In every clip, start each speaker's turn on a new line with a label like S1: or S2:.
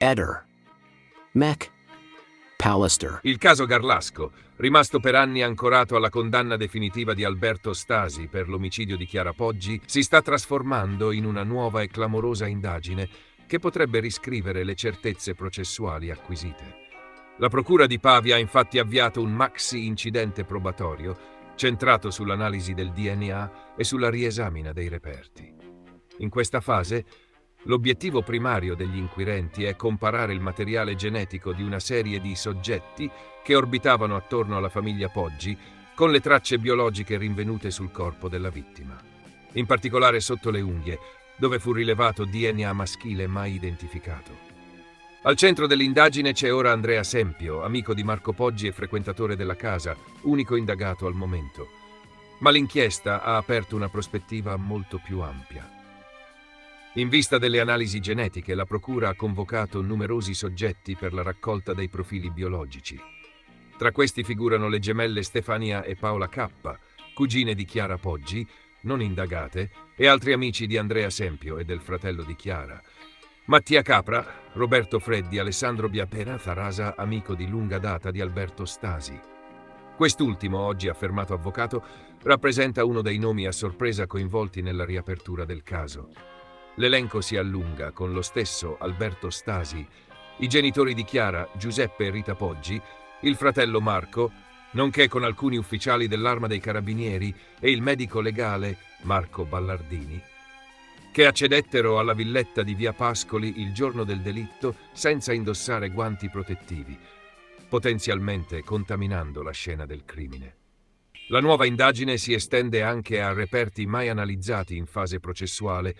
S1: Eder. Mac. Pallister.
S2: Il caso Garlasco, rimasto per anni ancorato alla condanna definitiva di Alberto Stasi per l'omicidio di Chiara Poggi, si sta trasformando in una nuova e clamorosa indagine che potrebbe riscrivere le certezze processuali acquisite. La Procura di Pavia ha infatti avviato un maxi incidente probatorio centrato sull'analisi del DNA e sulla riesamina dei reperti. In questa fase, l'obiettivo primario degli inquirenti è comparare il materiale genetico di una serie di soggetti che orbitavano attorno alla famiglia Poggi con le tracce biologiche rinvenute sul corpo della vittima. In particolare sotto le unghie, dove fu rilevato DNA maschile mai identificato. Al centro dell'indagine c'è ora Andrea Sempio, amico di Marco Poggi e frequentatore della casa, unico indagato al momento. Ma l'inchiesta ha aperto una prospettiva molto più ampia. In vista delle analisi genetiche, la Procura ha convocato numerosi soggetti per la raccolta dei profili biologici. Tra questi figurano le gemelle Stefania e Paola K, cugine di Chiara Poggi, non indagate, e altri amici di Andrea Sempio e del fratello di Chiara. Mattia Capra, Roberto Freddi, Alessandro Biapena Tarasa, amico di lunga data di Alberto Stasi. Quest'ultimo, oggi affermato avvocato, rappresenta uno dei nomi a sorpresa coinvolti nella riapertura del caso. L'elenco si allunga con lo stesso Alberto Stasi, i genitori di Chiara, Giuseppe e Rita Poggi, il fratello Marco, nonché con alcuni ufficiali dell'Arma dei Carabinieri e il medico legale Marco Ballardini, che accedettero alla villetta di Via Pascoli il giorno del delitto senza indossare guanti protettivi, potenzialmente contaminando la scena del crimine. La nuova indagine si estende anche a reperti mai analizzati in fase processuale,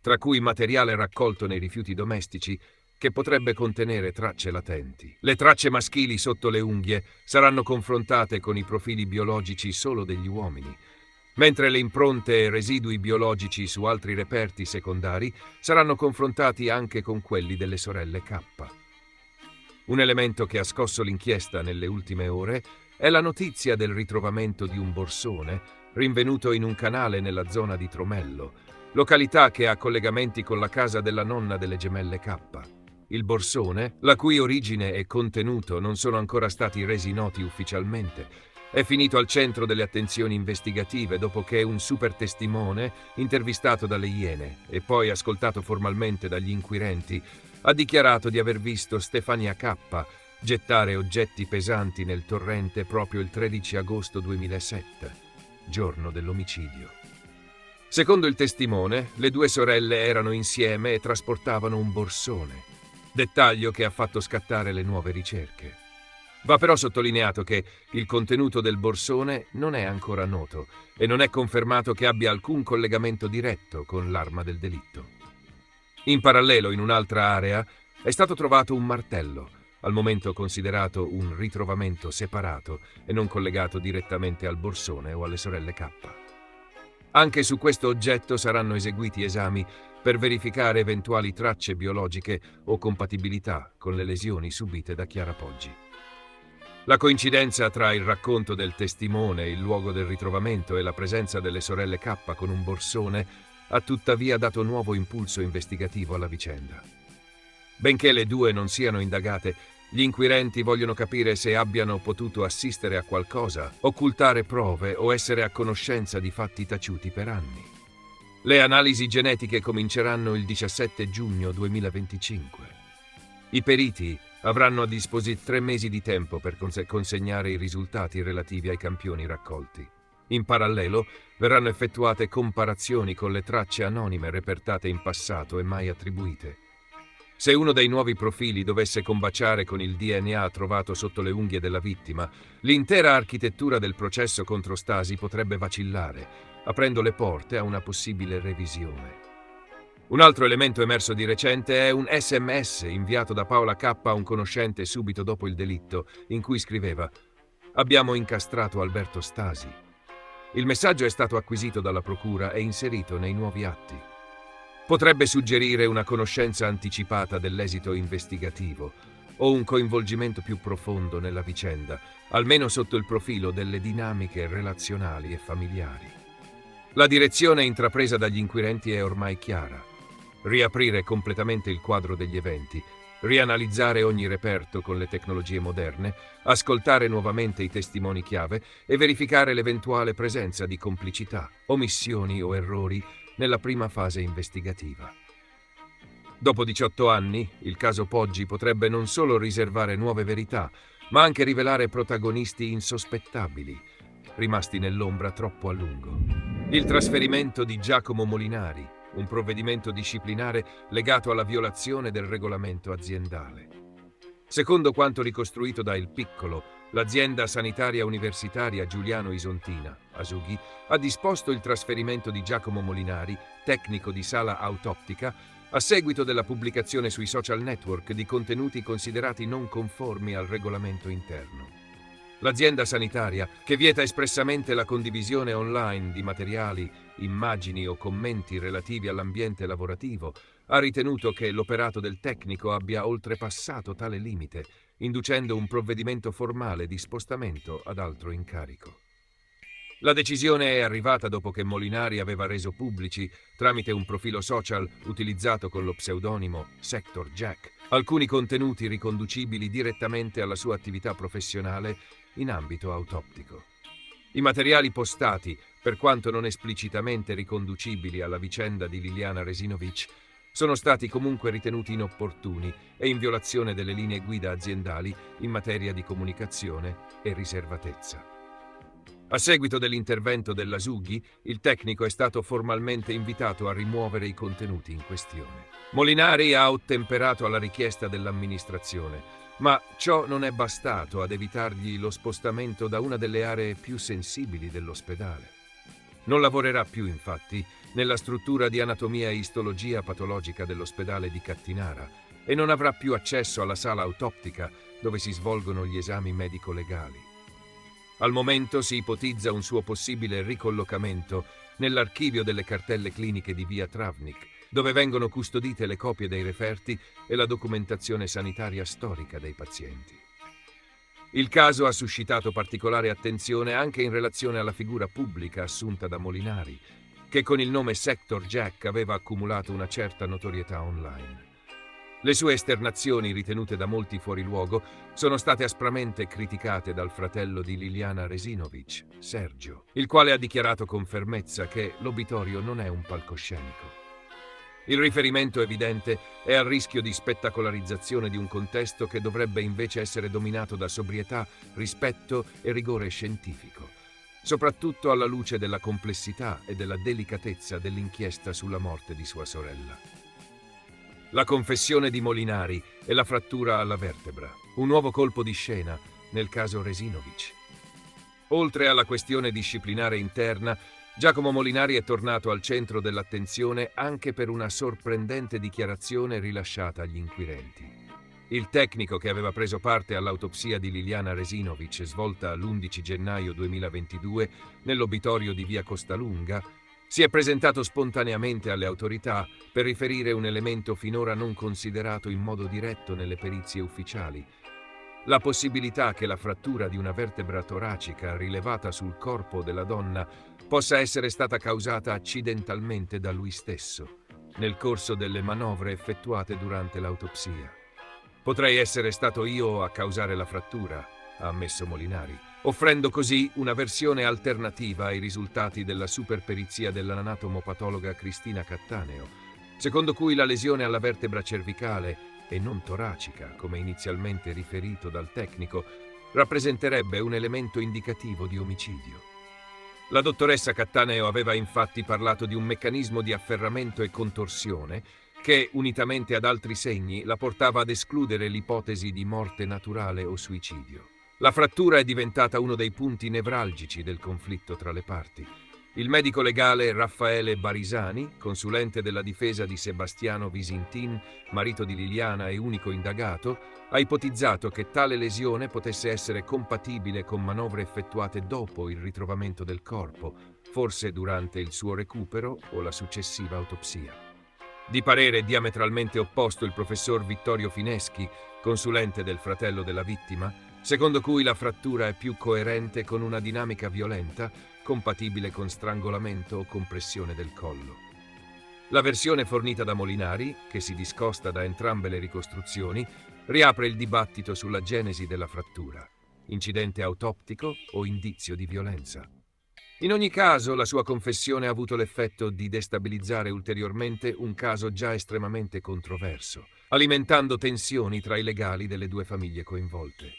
S2: tra cui materiale raccolto nei rifiuti domestici che potrebbe contenere tracce latenti. Le tracce maschili sotto le unghie saranno confrontate con i profili biologici solo degli uomini, mentre le impronte e residui biologici su altri reperti secondari saranno confrontati anche con quelli delle sorelle K. Un elemento che ha scosso l'inchiesta nelle ultime ore è la notizia del ritrovamento di un borsone rinvenuto in un canale nella zona di Tromello, località che ha collegamenti con la casa della nonna delle gemelle K. Il borsone, la cui origine e contenuto non sono ancora stati resi noti ufficialmente, è finito al centro delle attenzioni investigative dopo che un super testimone, intervistato dalle Iene e poi ascoltato formalmente dagli inquirenti, ha dichiarato di aver visto Stefania K gettare oggetti pesanti nel torrente proprio il 13 agosto 2007, giorno dell'omicidio. Secondo il testimone, le due sorelle erano insieme e trasportavano un borsone, dettaglio che ha fatto scattare le nuove ricerche. Va però sottolineato che il contenuto del borsone non è ancora noto e non è confermato che abbia alcun collegamento diretto con l'arma del delitto. In parallelo, in un'altra area, è stato trovato un martello, al momento considerato un ritrovamento separato e non collegato direttamente al borsone o alle sorelle K. Anche su questo oggetto saranno eseguiti esami per verificare eventuali tracce biologiche o compatibilità con le lesioni subite da Chiara Poggi. La coincidenza tra il racconto del testimone, il luogo del ritrovamento e la presenza delle sorelle K con un borsone ha tuttavia dato nuovo impulso investigativo alla vicenda. Benché le due non siano indagate, gli inquirenti vogliono capire se abbiano potuto assistere a qualcosa, occultare prove o essere a conoscenza di fatti taciuti per anni. Le analisi genetiche cominceranno il 17 giugno 2025. I periti avranno a disposizione 3 mesi di tempo per consegnare i risultati relativi ai campioni raccolti. In parallelo, verranno effettuate comparazioni con le tracce anonime repertate in passato e mai attribuite. Se uno dei nuovi profili dovesse combaciare con il DNA trovato sotto le unghie della vittima, l'intera architettura del processo contro Stasi potrebbe vacillare, aprendo le porte a una possibile revisione. Un altro elemento emerso di recente è un SMS inviato da Paola K a un conoscente subito dopo il delitto, in cui scriveva: «Abbiamo incastrato Alberto Stasi». Il messaggio è stato acquisito dalla Procura e inserito nei nuovi atti. Potrebbe suggerire una conoscenza anticipata dell'esito investigativo o un coinvolgimento più profondo nella vicenda, almeno sotto il profilo delle dinamiche relazionali e familiari. La direzione intrapresa dagli inquirenti è ormai chiara: riaprire completamente il quadro degli eventi rianalizzare ogni reperto con le tecnologie moderne, ascoltare nuovamente i testimoni chiave e verificare l'eventuale presenza di complicità, omissioni o errori nella prima fase investigativa. Dopo 18 anni, il caso Poggi potrebbe non solo riservare nuove verità, ma anche rivelare protagonisti insospettabili, rimasti nell'ombra troppo a lungo. Il trasferimento di Giacomo Molinari, un provvedimento disciplinare legato alla violazione del regolamento aziendale. Secondo quanto ricostruito da Il Piccolo, l'azienda sanitaria universitaria Giuliano Isontina, Asughi, ha disposto il trasferimento di Giacomo Molinari, tecnico di sala autoptica, a seguito della pubblicazione sui social network di contenuti considerati non conformi al regolamento interno. L'azienda sanitaria, che vieta espressamente la condivisione online di materiali, immagini o commenti relativi all'ambiente lavorativo, ha ritenuto che l'operato del tecnico abbia oltrepassato tale limite, inducendo un provvedimento formale di spostamento ad altro incarico. La decisione è arrivata dopo che Molinari aveva reso pubblici, tramite un profilo social utilizzato con lo pseudonimo Sector Jack, alcuni contenuti riconducibili direttamente alla sua attività professionale in ambito autoptico. I materiali postati, per quanto non esplicitamente riconducibili alla vicenda di Liliana Resinovic, sono stati comunque ritenuti inopportuni e in violazione delle linee guida aziendali in materia di comunicazione e riservatezza. A seguito dell'intervento dell'Asughi, il tecnico è stato formalmente invitato a rimuovere i contenuti in questione. Molinari ha ottemperato alla richiesta dell'amministrazione, ma ciò non è bastato ad evitargli lo spostamento da una delle aree più sensibili dell'ospedale. Non lavorerà più, infatti, nella struttura di anatomia e istologia patologica dell'ospedale di Cattinara e non avrà più accesso alla sala autoptica dove si svolgono gli esami medico-legali. Al momento si ipotizza un suo possibile ricollocamento nell'archivio delle cartelle cliniche di via Travnik, dove vengono custodite le copie dei referti e la documentazione sanitaria storica dei pazienti. Il caso ha suscitato particolare attenzione anche in relazione alla figura pubblica assunta da Molinari, che con il nome Sector Jack aveva accumulato una certa notorietà online. Le sue esternazioni, ritenute da molti fuori luogo, sono state aspramente criticate dal fratello di Liliana Resinovic, Sergio, il quale ha dichiarato con fermezza che l'obitorio non è un palcoscenico. Il riferimento evidente è al rischio di spettacolarizzazione di un contesto che dovrebbe invece essere dominato da sobrietà, rispetto e rigore scientifico, soprattutto alla luce della complessità e della delicatezza dell'inchiesta sulla morte di sua sorella. La confessione di Molinari e la frattura alla vertebra, un nuovo colpo di scena nel caso Resinovic. Oltre alla questione disciplinare interna, Giacomo Molinari è tornato al centro dell'attenzione anche per una sorprendente dichiarazione rilasciata agli inquirenti. Il tecnico che aveva preso parte all'autopsia di Liliana Resinovic, svolta l'11 gennaio 2022 nell'obitorio di via Costalunga, si è presentato spontaneamente alle autorità per riferire un elemento finora non considerato in modo diretto nelle perizie ufficiali: la possibilità che la frattura di una vertebra toracica rilevata sul corpo della donna possa essere stata causata accidentalmente da lui stesso, nel corso delle manovre effettuate durante l'autopsia. Potrei essere stato io a causare la frattura, ha ammesso Molinari, offrendo così una versione alternativa ai risultati della superperizia dell'anatomopatologa Cristina Cattaneo, secondo cui la lesione alla vertebra cervicale e non toracica, come inizialmente riferito dal tecnico, rappresenterebbe un elemento indicativo di omicidio. La dottoressa Cattaneo aveva infatti parlato di un meccanismo di afferramento e contorsione che, unitamente ad altri segni, la portava ad escludere l'ipotesi di morte naturale o suicidio. La frattura è diventata uno dei punti nevralgici del conflitto tra le parti. Il medico legale Raffaele Barisani, consulente della difesa di Sebastiano Visintin, marito di Liliana e unico indagato, ha ipotizzato che tale lesione potesse essere compatibile con manovre effettuate dopo il ritrovamento del corpo, forse durante il suo recupero o la successiva autopsia. Di parere diametralmente opposto il professor Vittorio Fineschi, consulente del fratello della vittima, secondo cui la frattura è più coerente con una dinamica violenta, compatibile con strangolamento o compressione del collo. La versione fornita da Molinari, che si discosta da entrambe le ricostruzioni, riapre il dibattito sulla genesi della frattura, incidente autoptico o indizio di violenza. In ogni caso, la sua confessione ha avuto l'effetto di destabilizzare ulteriormente un caso già estremamente controverso, alimentando tensioni tra i legali delle due famiglie coinvolte.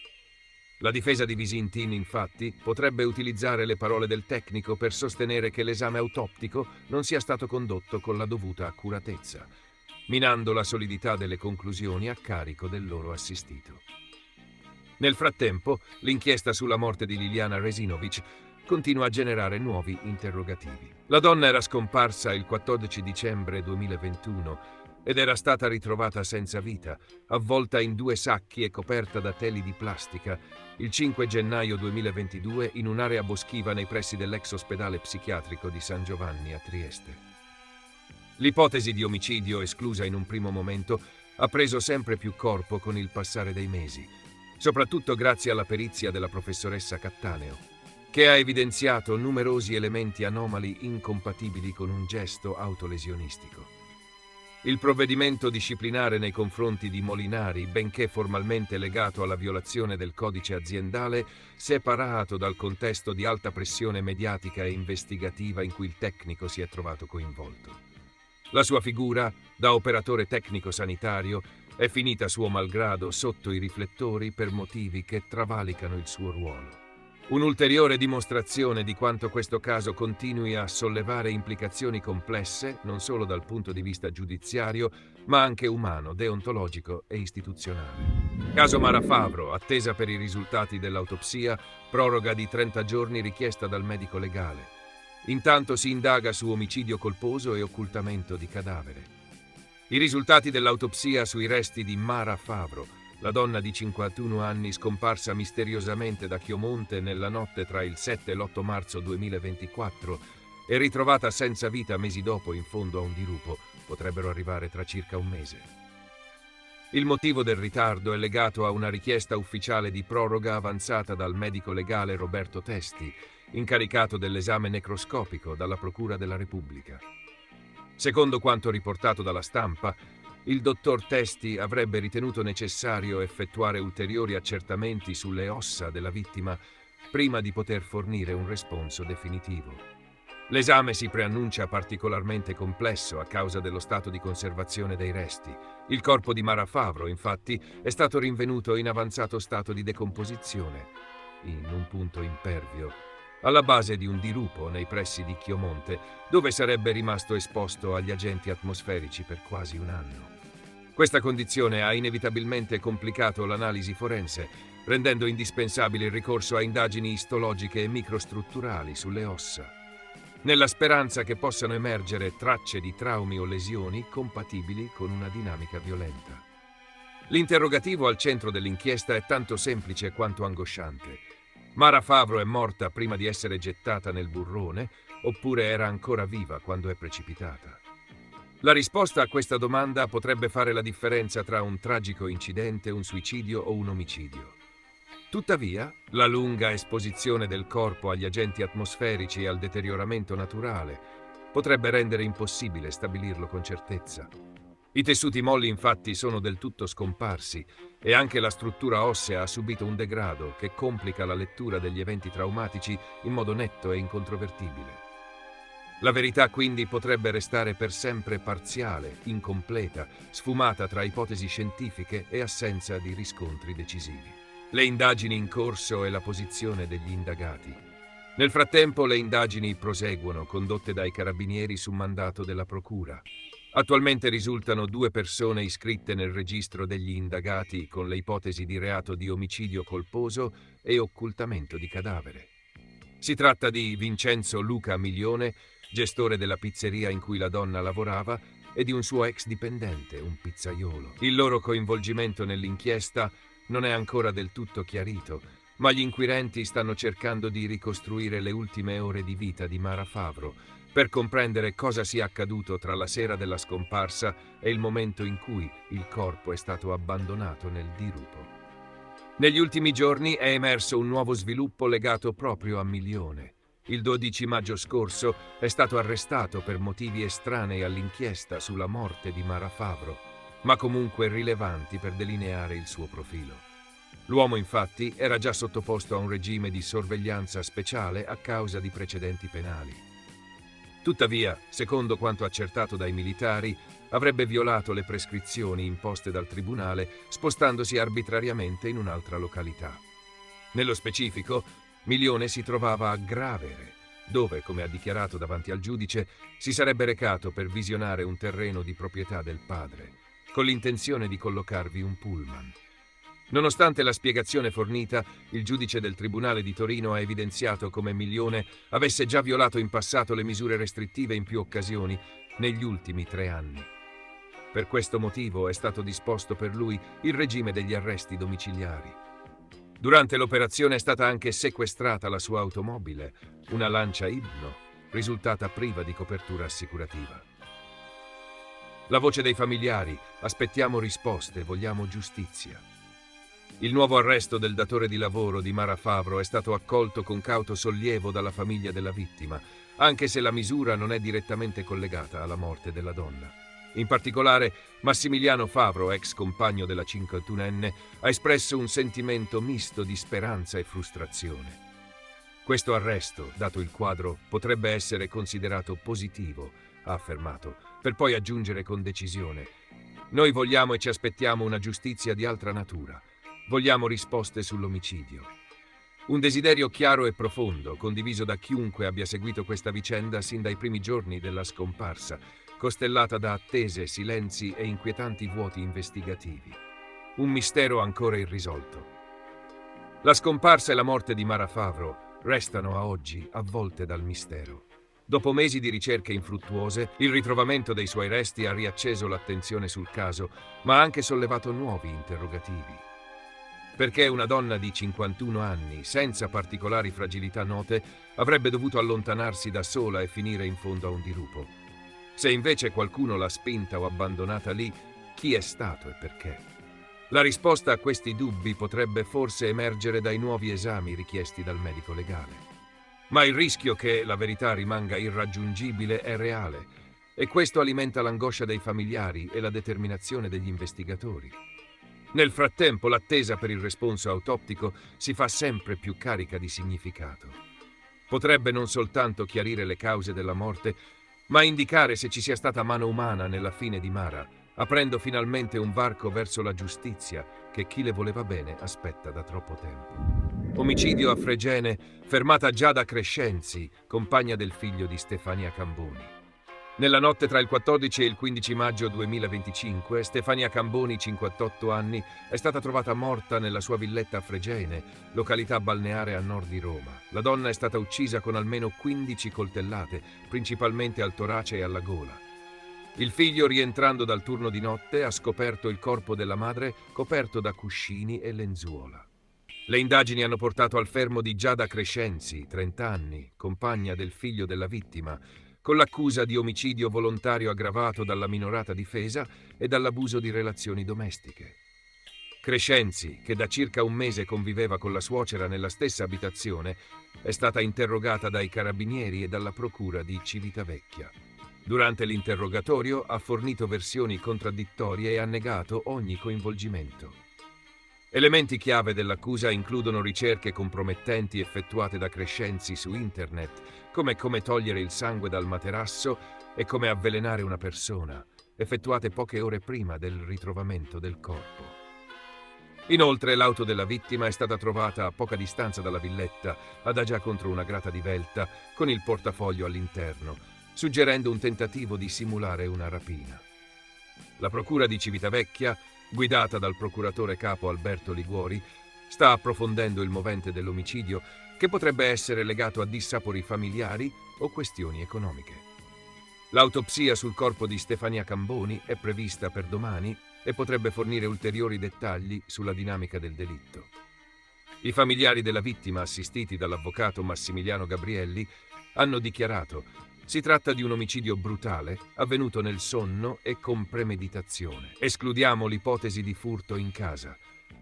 S2: La difesa di Visintin, infatti, potrebbe utilizzare le parole del tecnico per sostenere che l'esame autoptico non sia stato condotto con la dovuta accuratezza, minando la solidità delle conclusioni a carico del loro assistito. Nel frattempo, l'inchiesta sulla morte di Liliana Resinovic continua a generare nuovi interrogativi. La donna era scomparsa il 14 dicembre 2021 ed era stata ritrovata senza vita, avvolta in 2 sacchi e coperta da teli di plastica, il 5 gennaio 2022 in un'area boschiva nei pressi dell'ex ospedale psichiatrico di San Giovanni a Trieste. L'ipotesi di omicidio, esclusa in un primo momento, ha preso sempre più corpo con il passare dei mesi, soprattutto grazie alla perizia della professoressa Cattaneo, che ha evidenziato numerosi elementi anomali incompatibili con un gesto autolesionistico. Il provvedimento disciplinare nei confronti di Molinari, benché formalmente legato alla violazione del codice aziendale, separato dal contesto di alta pressione mediatica e investigativa in cui il tecnico si è trovato coinvolto. La sua figura, da operatore tecnico sanitario, è finita suo malgrado sotto i riflettori per motivi che travalicano il suo ruolo. Un'ulteriore dimostrazione di quanto questo caso continui a sollevare implicazioni complesse, non solo dal punto di vista giudiziario, ma anche umano, deontologico e istituzionale. Caso Mara Favro, attesa per i risultati dell'autopsia, proroga di 30 giorni richiesta dal medico legale. Intanto si indaga su omicidio colposo e occultamento di cadavere. I risultati dell'autopsia sui resti di Mara Favro, la donna di 51 anni scomparsa misteriosamente da Chiomonte nella notte tra il 7 e l'8 marzo 2024 e ritrovata senza vita mesi dopo in fondo a un dirupo, potrebbero arrivare tra circa un mese. Il motivo del ritardo è legato a una richiesta ufficiale di proroga avanzata dal medico legale Roberto Testi, incaricato dell'esame necroscopico dalla Procura della Repubblica. Secondo quanto riportato dalla stampa, il dottor Testi avrebbe ritenuto necessario effettuare ulteriori accertamenti sulle ossa della vittima prima di poter fornire un responso definitivo. L'esame si preannuncia particolarmente complesso a causa dello stato di conservazione dei resti. Il corpo di Mara Favro, infatti, è stato rinvenuto in avanzato stato di decomposizione, in un punto impervio, alla base di un dirupo nei pressi di Chiomonte, dove sarebbe rimasto esposto agli agenti atmosferici per quasi un anno. Questa condizione ha inevitabilmente complicato l'analisi forense, rendendo indispensabile il ricorso a indagini istologiche e microstrutturali sulle ossa, nella speranza che possano emergere tracce di traumi o lesioni compatibili con una dinamica violenta. L'interrogativo al centro dell'inchiesta è tanto semplice quanto angosciante. Mara Favro è morta prima di essere gettata nel burrone, oppure era ancora viva quando è precipitata? La risposta a questa domanda potrebbe fare la differenza tra un tragico incidente, un suicidio o un omicidio. Tuttavia, la lunga esposizione del corpo agli agenti atmosferici e al deterioramento naturale potrebbe rendere impossibile stabilirlo con certezza. I tessuti molli infatti sono del tutto scomparsi e anche la struttura ossea ha subito un degrado che complica la lettura degli eventi traumatici in modo netto e incontrovertibile. La verità quindi potrebbe restare per sempre parziale, incompleta, sfumata tra ipotesi scientifiche e assenza di riscontri decisivi. Le indagini in corso e la posizione degli indagati. Nel frattempo le indagini proseguono, condotte dai carabinieri su mandato della procura. Attualmente risultano 2 persone iscritte nel registro degli indagati con le ipotesi di reato di omicidio colposo e occultamento di cadavere. Si tratta di Vincenzo Luca Milione, gestore della pizzeria in cui la donna lavorava, e di un suo ex dipendente, un pizzaiolo. Il loro coinvolgimento nell'inchiesta non è ancora del tutto chiarito, ma gli inquirenti stanno cercando di ricostruire le ultime ore di vita di Mara Favro per comprendere cosa sia accaduto tra la sera della scomparsa e il momento in cui il corpo è stato abbandonato nel dirupo. Negli ultimi giorni è emerso un nuovo sviluppo legato proprio a Milione. Il 12 maggio scorso è stato arrestato per motivi estranei all'inchiesta sulla morte di Mara Favro, ma comunque rilevanti per delineare il suo profilo. L'uomo, infatti, era già sottoposto a un regime di sorveglianza speciale a causa di precedenti penali. Tuttavia, secondo quanto accertato dai militari, avrebbe violato le prescrizioni imposte dal tribunale spostandosi arbitrariamente in un'altra località. Nello specifico, Milione si trovava a Gravere, dove, come ha dichiarato davanti al giudice, si sarebbe recato per visionare un terreno di proprietà del padre, con l'intenzione di collocarvi un pullman. Nonostante la spiegazione fornita, il giudice del Tribunale di Torino ha evidenziato come Milione avesse già violato in passato le misure restrittive in più occasioni negli ultimi 3 anni. Per questo motivo è stato disposto per lui il regime degli arresti domiciliari. Durante l'operazione è stata anche sequestrata la sua automobile, una Lancia Ibno, risultata priva di copertura assicurativa. La voce dei familiari: aspettiamo risposte, vogliamo giustizia. Il nuovo arresto del datore di lavoro di Mara Favro è stato accolto con cauto sollievo dalla famiglia della vittima, anche se la misura non è direttamente collegata alla morte della donna. In particolare, Massimiliano Favro, ex compagno della 51enne, ha espresso un sentimento misto di speranza e frustrazione. Questo arresto, dato il quadro, potrebbe essere considerato positivo, ha affermato, per poi aggiungere con decisione: noi vogliamo e ci aspettiamo una giustizia di altra natura. Vogliamo risposte sull'omicidio. Un desiderio chiaro e profondo, condiviso da chiunque abbia seguito questa vicenda sin dai primi giorni della scomparsa, costellata da attese, silenzi e inquietanti vuoti investigativi. Un mistero ancora irrisolto. La scomparsa e la morte di Mara Favro restano a oggi avvolte dal mistero. Dopo mesi di ricerche infruttuose, il ritrovamento dei suoi resti ha riacceso l'attenzione sul caso, ma ha anche sollevato nuovi interrogativi. Perché una donna di 51 anni, senza particolari fragilità note, avrebbe dovuto allontanarsi da sola e finire in fondo a un dirupo? Se invece qualcuno l'ha spinta o abbandonata lì, chi è stato e perché? La risposta a questi dubbi potrebbe forse emergere dai nuovi esami richiesti dal medico legale. Ma il rischio che la verità rimanga irraggiungibile è reale, e questo alimenta l'angoscia dei familiari e la determinazione degli investigatori. Nel frattempo, l'attesa per il responso autoptico si fa sempre più carica di significato. Potrebbe non soltanto chiarire le cause della morte, ma indicare se ci sia stata mano umana nella fine di Mara, aprendo finalmente un varco verso la giustizia che chi le voleva bene aspetta da troppo tempo. Omicidio a Fregene, fermata Giada Crescenzi, compagna del figlio di Stefania Camboni. Nella notte tra il 14 e il 15 maggio 2025, Stefania Camboni, 58 anni, è stata trovata morta nella sua villetta a Fregene, località balneare a nord di Roma. La donna è stata uccisa con almeno 15 coltellate, principalmente al torace e alla gola. Il figlio, rientrando dal turno di notte, ha scoperto il corpo della madre coperto da cuscini e lenzuola. Le indagini hanno portato al fermo di Giada Crescenzi, 30 anni, compagna del figlio della vittima, con l'accusa di omicidio volontario aggravato dalla minorata difesa e dall'abuso di relazioni domestiche. Crescenzi, che da circa un mese conviveva con la suocera nella stessa abitazione, è stata interrogata dai carabinieri e dalla procura di Civitavecchia. Durante l'interrogatorio ha fornito versioni contraddittorie e ha negato ogni coinvolgimento. Elementi chiave dell'accusa includono ricerche compromettenti effettuate da Crescenzi su internet, come togliere il sangue dal materasso e come avvelenare una persona, effettuate poche ore prima del ritrovamento del corpo. Inoltre, l'auto della vittima è stata trovata a poca distanza dalla villetta, adagiata contro una grata divelta, con il portafoglio all'interno, suggerendo un tentativo di simulare una rapina. La procura di Civitavecchia, guidata dal procuratore capo Alberto Liguori, sta approfondendo il movente dell'omicidio, che potrebbe essere legato a dissapori familiari o questioni economiche. L'autopsia sul corpo di Stefania Camboni è prevista per domani e potrebbe fornire ulteriori dettagli sulla dinamica del delitto. I familiari della vittima, assistiti dall'avvocato Massimiliano Gabrielli, hanno dichiarato: si tratta di un omicidio brutale, avvenuto nel sonno e con premeditazione. Escludiamo l'ipotesi di furto in casa.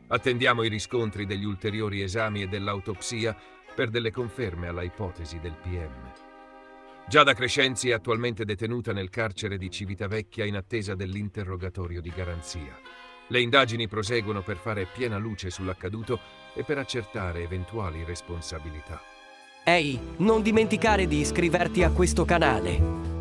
S2: Attendiamo i riscontri degli ulteriori esami e dell'autopsia per delle conferme alla ipotesi del PM. Giada Crescenzi è attualmente detenuta nel carcere di Civitavecchia in attesa dell'interrogatorio di garanzia. Le indagini proseguono per fare piena luce sull'accaduto e per accertare eventuali responsabilità.
S3: Ehi, non dimenticare di iscriverti a questo canale.